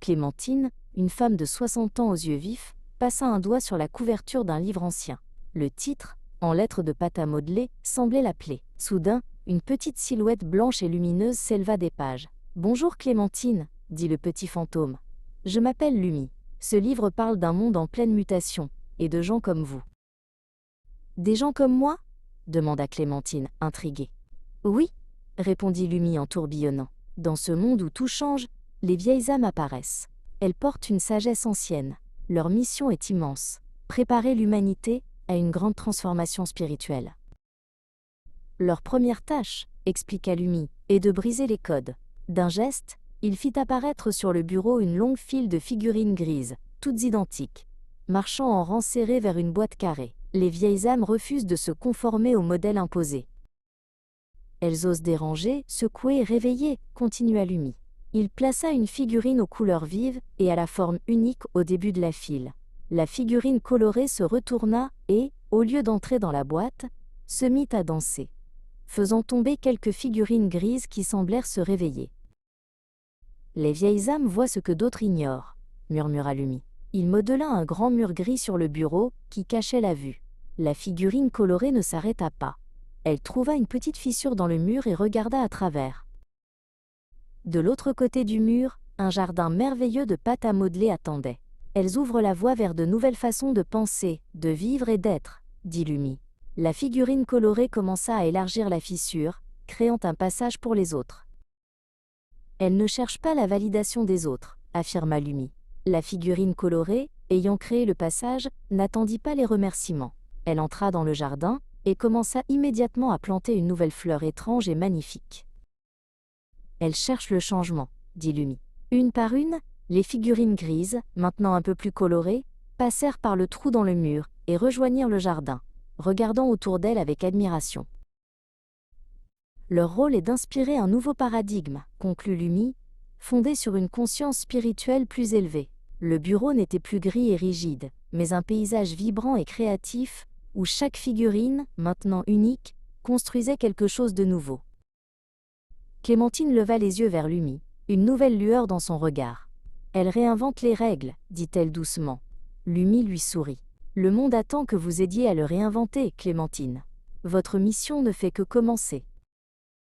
Clémentine, une femme de 60 ans aux yeux vifs, passa un doigt sur la couverture d'un livre ancien. Le titre, en lettres de pâte à modeler, semblait l'appeler. Soudain, une petite silhouette blanche et lumineuse s'éleva des pages. « Bonjour Clémentine, » dit le petit fantôme. « Je m'appelle Lumi. Ce livre parle d'un monde en pleine mutation, et de gens comme vous. » « Des gens comme moi ?» demanda Clémentine, intriguée. « Oui, » répondit Lumi en tourbillonnant. « Dans ce monde où tout change, les vieilles âmes apparaissent. Elles portent une sagesse ancienne. Leur mission est immense. Préparer l'humanité à une grande transformation spirituelle. Leur première tâche, expliqua Lumi, est de briser les codes. » D'un geste, il fit apparaître sur le bureau une longue file de figurines grises, toutes identiques, marchant en rang serré vers une boîte carrée. Les vieilles âmes refusent de se conformer au modèle imposé. Elles osent déranger, secouer et réveiller, continua Lumi. Il plaça une figurine aux couleurs vives et à la forme unique au début de la file. La figurine colorée se retourna et, au lieu d'entrer dans la boîte, se mit à danser, faisant tomber quelques figurines grises qui semblèrent se réveiller. « Les vieilles âmes voient ce que d'autres ignorent, » murmura Lumi. Il modela un grand mur gris sur le bureau qui cachait la vue. La figurine colorée ne s'arrêta pas. Elle trouva une petite fissure dans le mur et regarda à travers. De l'autre côté du mur, un jardin merveilleux de pâte à modeler attendait. « Elles ouvrent la voie vers de nouvelles façons de penser, de vivre et d'être, » dit Lumi. La figurine colorée commença à élargir la fissure, créant un passage pour les autres. « Elle ne cherche pas la validation des autres, » affirma Lumi. La figurine colorée, ayant créé le passage, n'attendit pas les remerciements. Elle entra dans le jardin et commença immédiatement à planter une nouvelle fleur étrange et magnifique. « Elle cherche le changement, » dit Lumi. Une par une, les figurines grises, maintenant un peu plus colorées, passèrent par le trou dans le mur et rejoignirent le jardin, regardant autour d'elles avec admiration. « Leur rôle est d'inspirer un nouveau paradigme, » conclut Lumi, fondé sur une conscience spirituelle plus élevée. Le bureau n'était plus gris et rigide, mais un paysage vibrant et créatif, où chaque figurine, maintenant unique, construisait quelque chose de nouveau. Clémentine leva les yeux vers Lumi, une nouvelle lueur dans son regard. « Elle réinvente les règles, » dit-elle doucement. Lumi lui sourit. « Le monde attend que vous aidiez à le réinventer, Clémentine. Votre mission ne fait que commencer. »